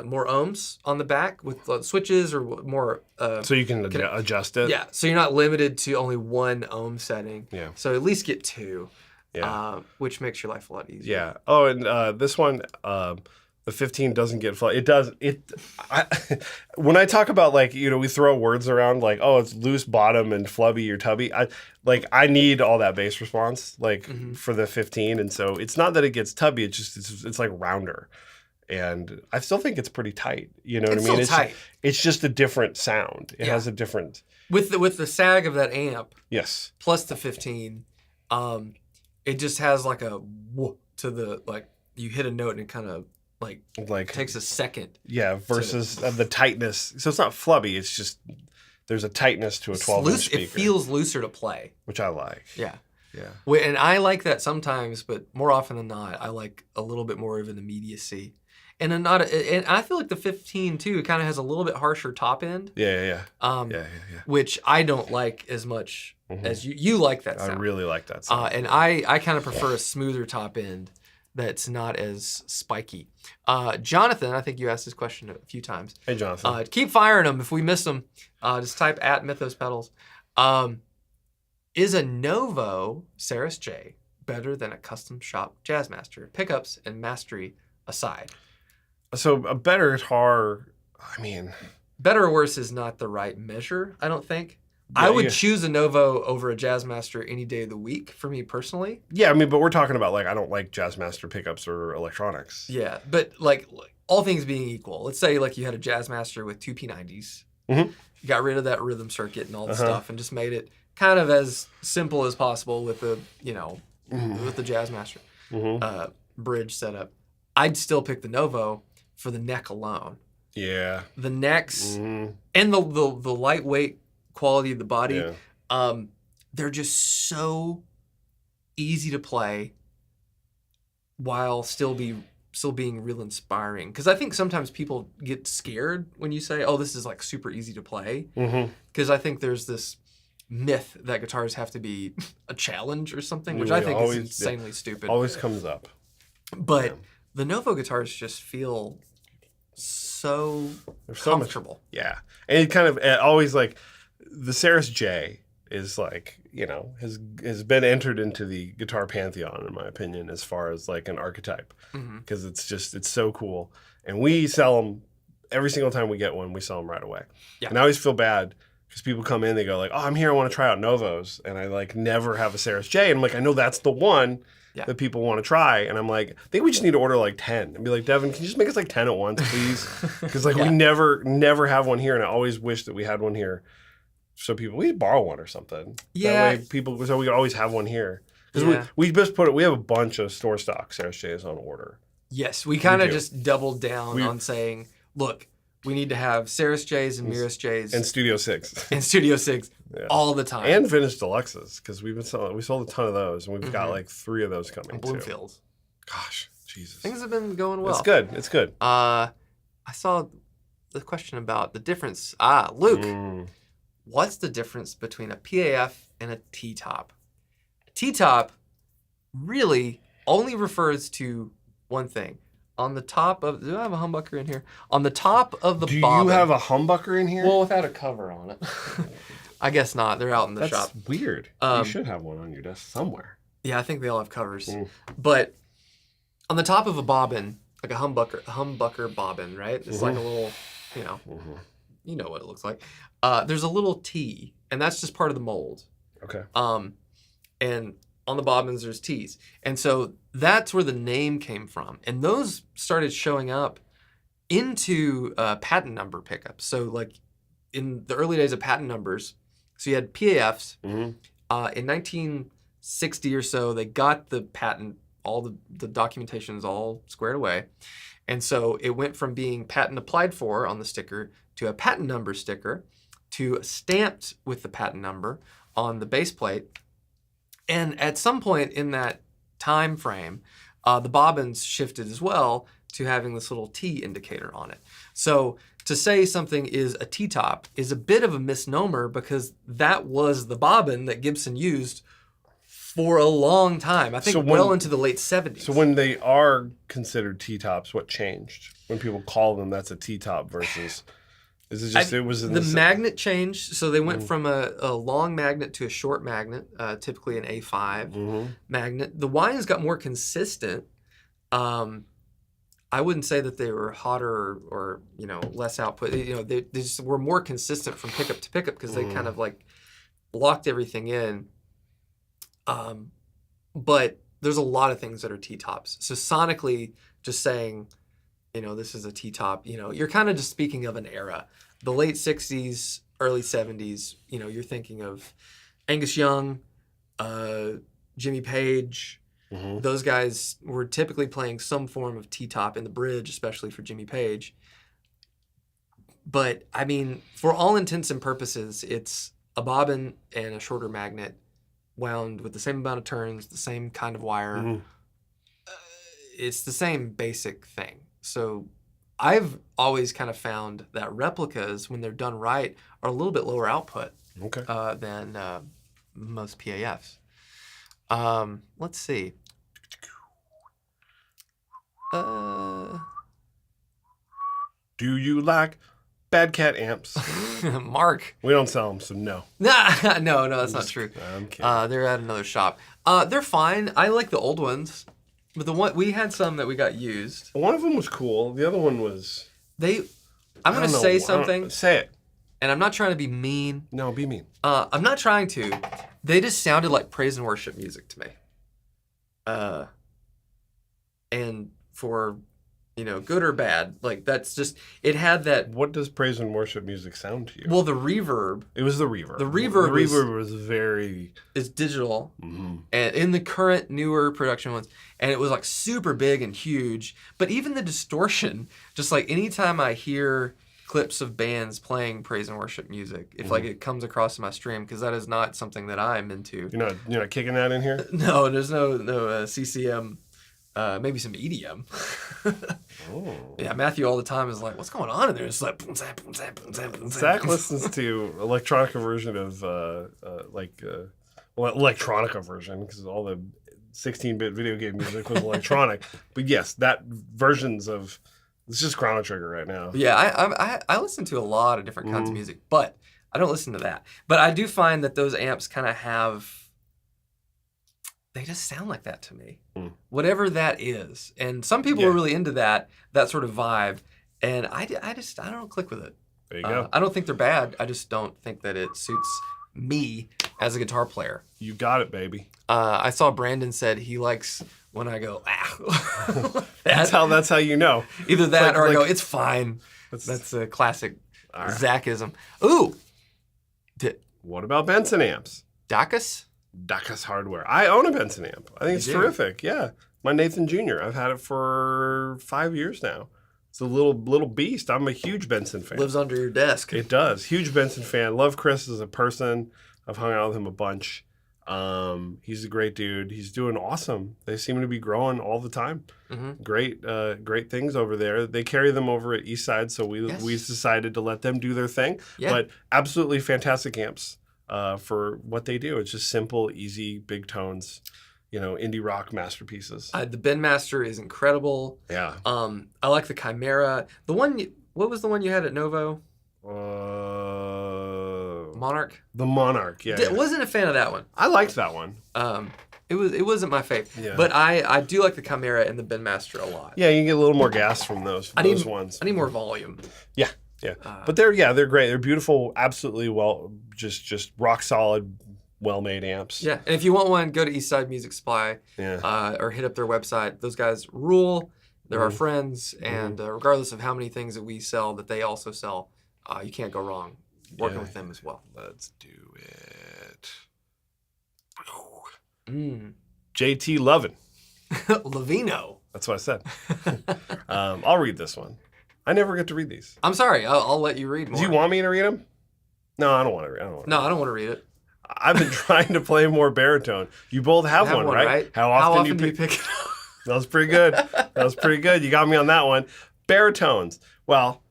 more ohms on the back with switches or more... so you can adjust it? Yeah, so you're not limited to only one ohm setting. Yeah. So at least get two, which makes your life a lot easier. Yeah. Oh, and this one, the 15 doesn't get flood. It does. When I talk about, like, you know, we throw words around like, oh, it's loose bottom and flubby or tubby. I need all that bass response, like, for the 15. And so it's not that it gets tubby. It's just, it's like rounder. And I still think it's pretty tight. You know what I mean? It's tight. It's just a different sound. It has a different... With the sag of that amp. Yes. Plus the 15, it just has like a whoop to the, like, you hit a note and it kind of like takes a second. Yeah, versus the tightness. So it's not flubby. It's just there's a tightness to a 12-inch speaker. It feels looser to play. Which I like. Yeah. Yeah. And I like that sometimes, but more often than not, I like a little bit more of an immediacy. And I feel like the 15 too kind of has a little bit harsher top end. Yeah. Which I don't like as much as you like that sound. I really like that sound. And I kind of prefer a smoother top end that's not as spiky. Jonathan, I think you asked this question a few times. Hey, Jonathan. Keep firing them. If we miss them, just type @Mythos Pedals. Is a Novo Saris J better than a custom shop Jazzmaster? Pickups and mastery aside. So a better guitar, I mean... Better or worse is not the right measure, I don't think. Yeah, I would choose a Novo over a Jazzmaster any day of the week, for me personally. Yeah, I mean, but we're talking about, like, I don't like Jazzmaster pickups or electronics. Yeah, but, like, all things being equal, let's say, like, you had a Jazzmaster with two P90s. Mm-hmm. You got rid of that rhythm circuit and all the stuff and just made it kind of as simple as possible with the, with the Jazzmaster bridge setup. I'd still pick the Novo for the neck alone. Yeah. The necks and the lightweight quality of the body, they're just so easy to play while still being real inspiring. Because I think sometimes people get scared when you say, "Oh, this is like super easy to play," because I think there's this myth that guitars have to be a challenge or something, which I think is insanely stupid. Always comes up. But the Novo guitars just feel so comfortable. Yeah. And it kind of always like the Saris J is like, has been entered into the guitar pantheon, in my opinion, as far as like an archetype. Because it's so cool. And we sell them every single time we get one, we sell them right away. Yeah. And I always feel bad because people come in, they go like, "Oh, I'm here, I want to try out Novos." And I like never have a Saris J. And I'm like, I know that's the one that people want to try. And I'm like, I think we just need to order like 10 and be like, "Devin, can you just make us like 10 at once, please?" Because like we never have one here. And I always wish that we had one here. So we borrow one or something. Yeah. That way so we could always have one here. Because we just we have a bunch of store stock Saris J's on order. Yes, we kind of just doubled down on saying, look, we need to have Saris J's and Mythos J's. And Studio 6. And Studio 6 all the time. And vintage deluxes, because we sold a ton of those, and we've got like 3 of those coming and Bloomfields. Gosh, Jesus. Things have been going well. It's good. I saw the question about the difference. Luke, what's the difference between a PAF and a Ttop? A Ttop really only refers to one thing. On the top of... Do I have a humbucker in here? On the top of the bobbin... Do you have a humbucker in here? Well, without a cover on it. I guess not. They're out in the shop. That's weird. You should have one on your desk somewhere. Yeah, I think they all have covers. But on the top of a bobbin, like a humbucker bobbin, right? It's like a little, you know what it looks like. There's a little T, and that's just part of the mold. Okay. And on the bobbins, there's T's. And so that's where the name came from. And those started showing up into patent number pickups. So like in the early days of patent numbers, so you had PAFs. In 1960 or so, they got the patent, all the documentation is all squared away. And so it went from being patent applied for on the sticker to a patent number sticker to stamped with the patent number on the base plate. And at some point in that time frame, the bobbins shifted as well to having this little T indicator on it. So to say something is a Ttop is a bit of a misnomer because that was the bobbin that Gibson used for a long time. I think into the late 70s. So when they are considered T-tops, what changed? When people call them, that's a T-top versus... Is it just the magnet changed? So they went from a long magnet to a short magnet, typically an A5 magnet. The wines got more consistent. I wouldn't say that they were hotter or less output. They just were more consistent from pickup to pickup because they kind of like locked everything in. But there's a lot of things that are T-tops. So sonically, just saying, this is a Ttop, you're kind of just speaking of an era. The late 60s, early 70s, you're thinking of Angus Young, Jimmy Page. Those guys were typically playing some form of Ttop in the bridge, especially for Jimmy Page. But, I mean, for all intents and purposes, it's a bobbin and a shorter magnet wound with the same amount of turns, the same kind of wire. It's the same basic thing. So I've always kind of found that replicas, when they're done right, are a little bit lower output than most PAFs. Let's see. Do you like Bad Cat Amps. Mark. We don't sell them, so no. Nah, no, that's not true. I'm kidding. They're at another shop. They're fine. I like the old ones. But the one we had some that we got used. One of them was cool. The other one was... I'm going to say something. Say it. And I'm not trying to be mean. No, be mean. I'm not trying to. They just sounded like praise and worship music to me. And for, good or bad, like that's just, it had that. What does praise and worship music sound to you? Well, the reverb. It was the reverb. The reverb was very... It's digital. Mm-hmm. And in the current newer production ones. And it was like super big and huge. But even the distortion, just like anytime I hear clips of bands playing praise and worship music, if like it comes across my stream, because that is not something that I'm into. You're not kicking that in here? No, there's no CCM. Maybe some EDM. Oh. Yeah, Matthew all the time is like, what's going on in there? It's like, boom, zap, boom, zap, boom, zap, boom, zap. Zach listens to electronica version of, electronica version, because all the 16-bit video game music was electronic. But yes, that versions of, it's just Chrono Trigger right now. Yeah, I listen to a lot of different kinds of music, but I don't listen to that. But I do find that those amps kind of have, they just sound like that to me. Whatever that is. And some people are really into that sort of vibe. And I don't click with it. There you go. I don't think they're bad. I just don't think that it suits me as a guitar player. You got it, baby. I saw Brandon said he likes when I go, ah. That's how you know. Either that or I go, it's fine. That's a classic Zachism. Ooh. What about Benson Amps? Dacus Hardware. I own a Benson amp. I think it's terrific. Yeah. My Nathan Jr. I've had it for 5 years now. It's a little beast. I'm a huge Benson fan. Lives under your desk. It does. Huge Benson fan. Love Chris as a person. I've hung out with him a bunch. He's a great dude. He's doing awesome. They seem to be growing all the time. Mm-hmm. Great things over there. They carry them over at Eastside, so we decided to let them do their thing. Yeah. But absolutely fantastic amps. For what they do. It's just simple, easy, big tones, indie rock masterpieces. The Benmaster is incredible. Yeah. I like the Chimera. What was the one you had at Novo? Monarch? The Monarch, yeah. Wasn't a fan of that one. I liked that one. It wasn't my favorite. But I do like the Chimera and the Benmaster a lot. Yeah, you can get a little more gas from those ones. I need more volume. Yeah. Yeah, but they're great. They're beautiful, absolutely just rock solid, well-made amps. Yeah, and if you want one, go to Eastside Music Supply. Or hit up their website. Those guys rule. They're our friends, and regardless of how many things that we sell, that they also sell, you can't go wrong working with them as well. Let's do it. JT Lovin. Lavino. That's what I said. I'll read this one. I never get to read these. I'm sorry. I'll let you read more. Do you want me to read them? No, I don't want to read. I don't want to read it. I've been trying to play more baritone. You both have one, right? How often do you pick it up? That was pretty good. You got me on that one. Baritones. Well,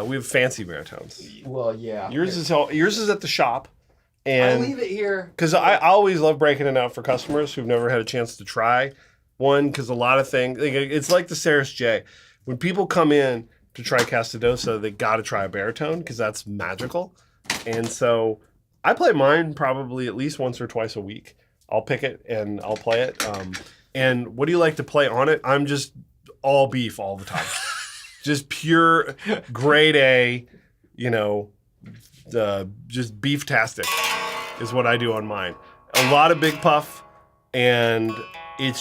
we have fancy baritones. Well, yeah. Yours is at the shop. And I leave it here. Because I always love breaking it out for customers who've never had a chance to try one, because a lot of things, it's like the Saris J. When people come in to try Castadosa, they got to try a baritone because that's magical. And so I play mine probably at least once or twice a week. I'll pick it and I'll play it. And what do you like to play on it? I'm just all beef all the time. Just pure grade A, just beef-tastic is what I do on mine. A lot of big puff, and I'm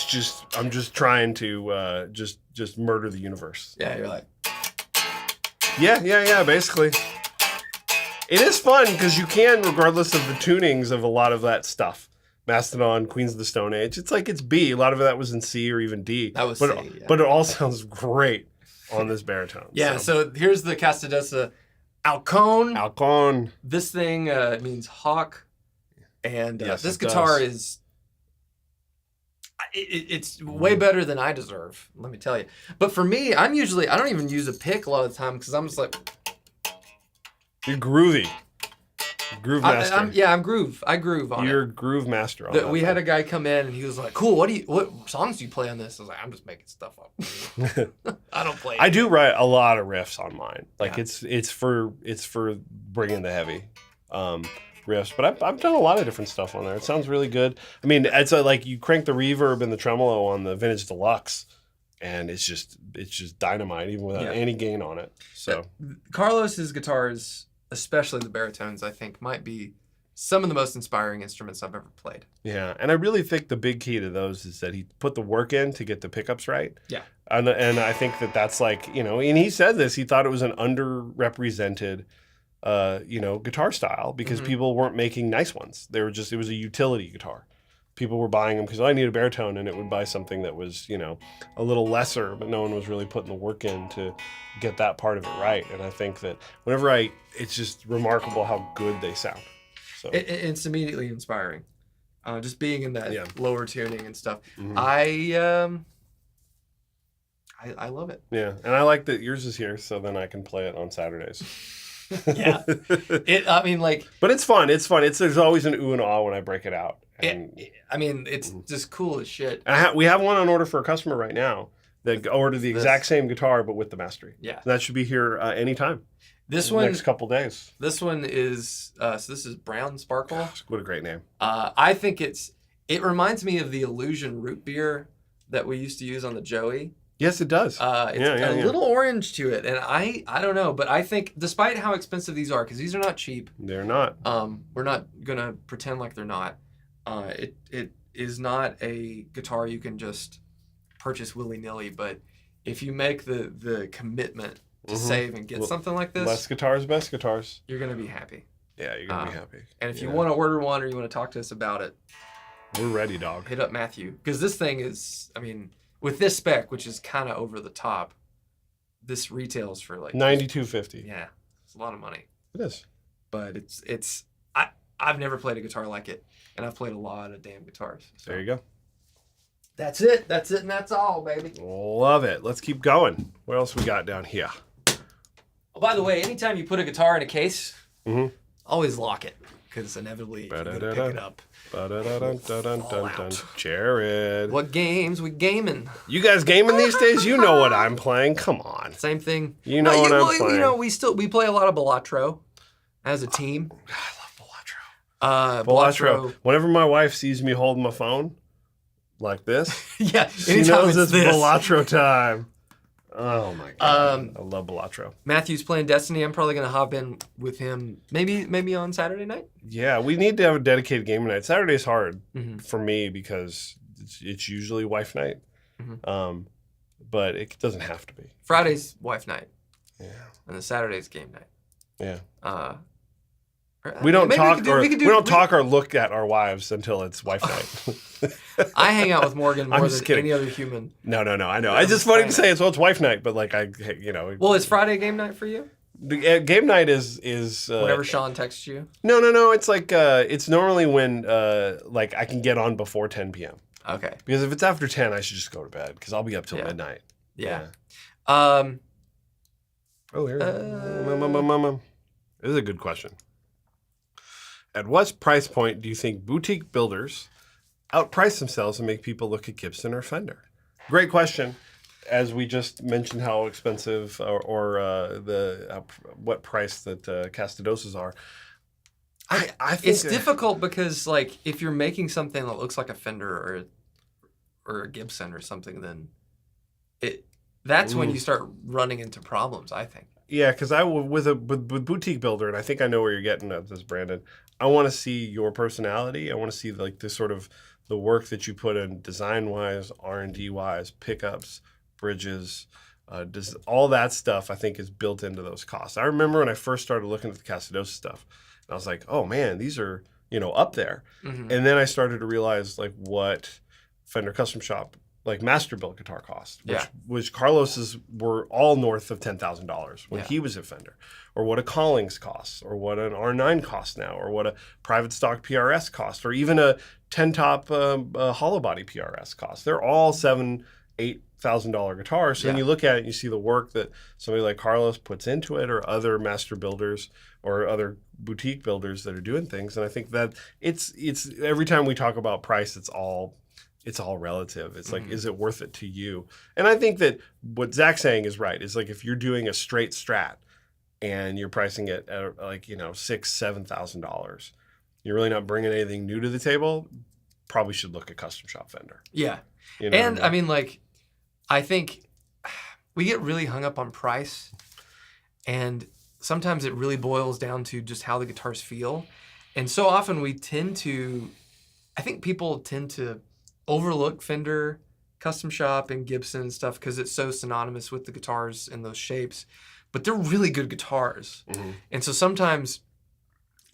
just trying to just murder the universe. Yeah, you're like... Yeah, basically. It is fun because you can, regardless of the tunings of a lot of that stuff. Mastodon, Queens of the Stone Age. It's like it's B. A lot of that was in C or even D. That was C, yeah. But it all sounds great on this baritone. Yeah, so here's the Castadosa Alcone. This thing means hawk. And this guitar is... It's way better than I deserve, let me tell you. But for me, I don't even use a pick a lot of the time because I'm just like... You're groovy. Groove master. I'm groove. I groove on You're it. groove master on that. We had a guy come in and he was like, "Cool. What songs do you play on this?" I was like, "I'm just making stuff up. I don't play." I do write a lot of riffs on mine. Like Yeah. it's for bringing the heavy riffs. But I've done a lot of different stuff on there. It sounds really good. I mean, it's like you crank the reverb and the tremolo on the Vintage Deluxe, and it's just dynamite even without any gain on it. So Carlos's guitars, especially the baritones, I think might be some of the most inspiring instruments I've ever played. yeah, and I really think the big key to those is that he put the work in to get the pickups right. Yeah. And I think that's like, and he said this, he thought it was an underrepresented guitar style because people weren't making nice ones. It was a utility guitar. People were buying them because I need a baritone, and it would buy something that was, a little lesser, but no one was really putting the work in to get that part of it right. And I think that it's just remarkable how good they sound. So It's immediately inspiring. Just being in that lower tuning and stuff. Mhm. I love it. Yeah, and I like that yours is here, so then I can play it on Saturdays. Yeah. But it's fun. There's always an ooh and ah when I break it out. And, it's just cool as shit. we have one on order for a customer right now that ordered the exact same guitar but with the mastery. Yeah. And that should be here anytime. This one, next couple days. This one is this is Brown Sparkle. What a great name. I think it reminds me of the Illusion root beer that we used to use on the Joey. Yes, it does. It's a little orange to it, and I don't know, but I think despite how expensive these are, because these are not cheap. They're not. We're not gonna pretend like they're not. It is not a guitar you can just purchase willy-nilly, but if you make the commitment to save and get something like this, less guitars, best guitars. you're gonna be happy. Yeah, you're gonna be happy. And if you want to order one or you want to talk to us about it, we're ready, dog. Hit up Matthew, because this thing is, with this spec, which is kind of over the top, this retails for like $92.50. Yeah, it's a lot of money. It is, but I've never played a guitar like it, and I've played a lot of damn guitars. So. There you go. That's it, and that's all, baby. Love it. Let's keep going. What else we got down here? Oh, by the way, anytime you put a guitar in a case, always lock it, because inevitably you're gonna pick it up. Jared. What games we gaming? You guys gaming these days? You know what I'm playing. Come on. Same thing. You know what I'm playing. We play a lot of Batro as a team. I love Batro. Whenever my wife sees me holding my phone like this, she knows it's Batro time. Oh my god, I love Batro. Matthew's playing Destiny. I'm probably gonna hop in with him. Maybe on Saturday night. Yeah, we need to have a dedicated gaming night. Saturday's hard for me because it's usually wife night, but it doesn't have to be. Friday's wife night. Yeah, and the Saturday's game night. Yeah. We don't talk or look at our wives until it's wife night. I hang out with Morgan more than any other human. No, I know. It's just funny to say it's wife night, but like Well, is Friday game night for you? The game night is whenever Sean texts you. No. It's like it's normally when like I can get on before 10 p.m. Okay. Because if it's after 10, I should just go to bed because I'll be up till midnight. Yeah. Oh, here. This is a good question. At what price point do you think boutique builders outprice themselves and make people look at Gibson or Fender? Great question. As we just mentioned how expensive or what price that Castadosas are. I think it's difficult because like if you're making something that looks like a Fender or a Gibson or something, then that's when you start running into problems, I think. Yeah, because with boutique builder, and I think I know where you're getting at this, Brandon. I want to see your personality. I want to see like the sort of the work that you put in design wise, R&D wise, pickups, bridges, all that stuff. I think is built into those costs. I remember when I first started looking at the Casadosa stuff, and I was like, oh man, these are up there. And then I started to realize like what Fender Custom Shop like master built guitar cost, which Carlos's were all north of $10,000 when he was at Fender, or what a Collings costs, or what an R9 costs now, or what a private stock PRS costs, or even a Ttop hollow body PRS costs. They're all $7,000, $8,000 guitar. So then you look at it and you see the work that somebody like Carlos puts into it, or other master builders or other boutique builders that are doing things. And I think that it's every time we talk about price, it's all relative. It's like, is it worth it to you? And I think that what Zach's saying is right. It's like, if you're doing a straight Strat and you're pricing it at like, $6,000-$7,000, you're really not bringing anything new to the table, probably should look at custom shop Fender. Yeah. You know and I mean, like, I think we get really hung up on price, and sometimes it really boils down to just how the guitars feel. And so often I think people tend to overlook Fender, custom shop, and Gibson and stuff because it's so synonymous with the guitars and those shapes. But they're really good guitars. And so sometimes,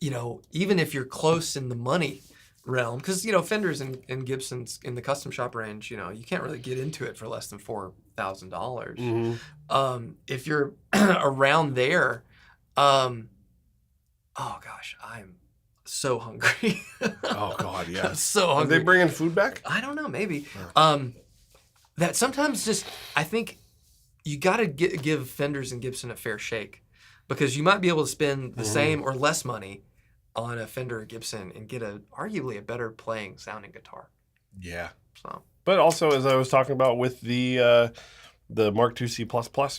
even if you're close in the money realm, because Fenders and Gibsons in the custom shop range, you can't really get into it for less than $4,000. If you're around there, oh gosh, I'm so hungry. Oh God, yeah. I'm so hungry. Are they bringing food back? I don't know, maybe. That sometimes just, I think you got to give Fenders and Gibson a fair shake, because you might be able to spend the same or less money on a Fender or Gibson and get arguably a better playing sounding guitar. Yeah. So, but also, as I was talking about with the Mark II C++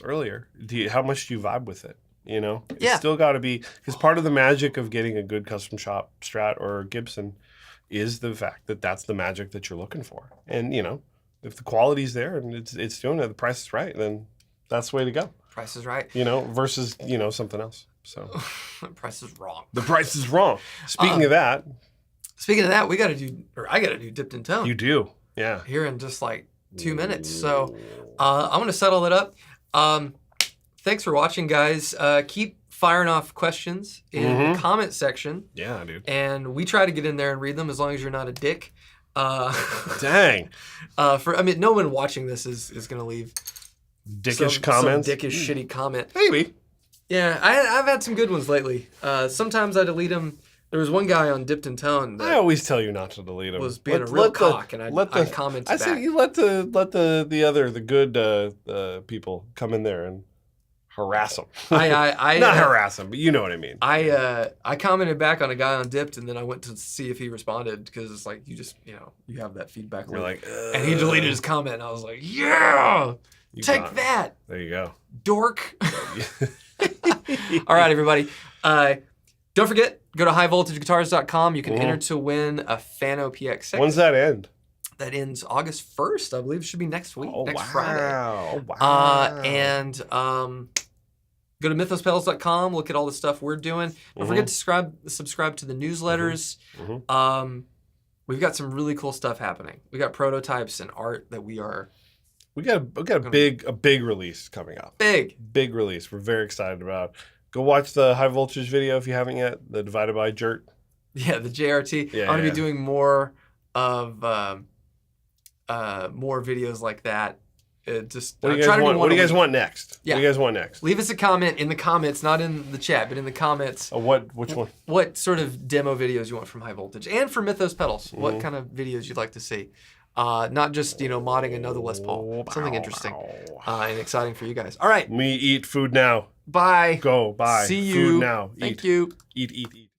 earlier, how much do you vibe with it? It's still got to be, because part of the magic of getting a good custom shop Strat or Gibson is the fact that that's the magic that you're looking for. And if the quality's there and it's doing it, the price is right, then that's the way to go. Price is right. Versus something else. So the price is wrong. The price is wrong. Speaking of that, I got to do Diptonone. You do, yeah. Here in just like 2 minutes. So I'm going to settle it up. Thanks for watching, guys. Keep firing off questions in the comment section. Yeah, dude. And we try to get in there and read them, as long as you're not a dick. Dang. No one watching this is going to leave dickish comments. Some dickish shitty comment. Maybe. Yeah, I've had some good ones lately. Sometimes I delete them. There was one guy on Diptonone that I always tell you not to delete them. Was being a real cock, and I commented back. I said you let the good people come in there and harass them. I not harass them, but you know what I mean. I commented back on a guy on Dipt, and then I went to see if he responded, because it's like you just you have that feedback. You're like, and he deleted his comment, and I was like, yeah, take that. There you go, dork. All right, everybody. Don't forget, go to highvoltageguitars.com. You can enter to win a Fano PX6. When's that end? That ends August 1st, I believe. It should be next week, next Friday. Oh, wow. And go to mythospedals.com. Look at all the stuff we're doing. Don't forget to subscribe to the newsletters. We've got some really cool stuff happening. We got prototypes and art that we got a big release coming up. Big release. We're very excited about. Go watch the high voltage video if you haven't yet. The Divided by Jert. Yeah, the JRT. I'm going to be doing more of more videos like that. What do you guys want next? Yeah. What do you guys want next? Leave us a comment in the comments, not in the chat, but in the comments. Which one? What sort of demo videos you want from High Voltage, and for Mythos pedals? What kind of videos you'd like to see? Not just modding another Les Paul. Something interesting and exciting for you guys. All right. Me eat food now. Bye. Go. Bye. See you. Food now. Thank you. Eat.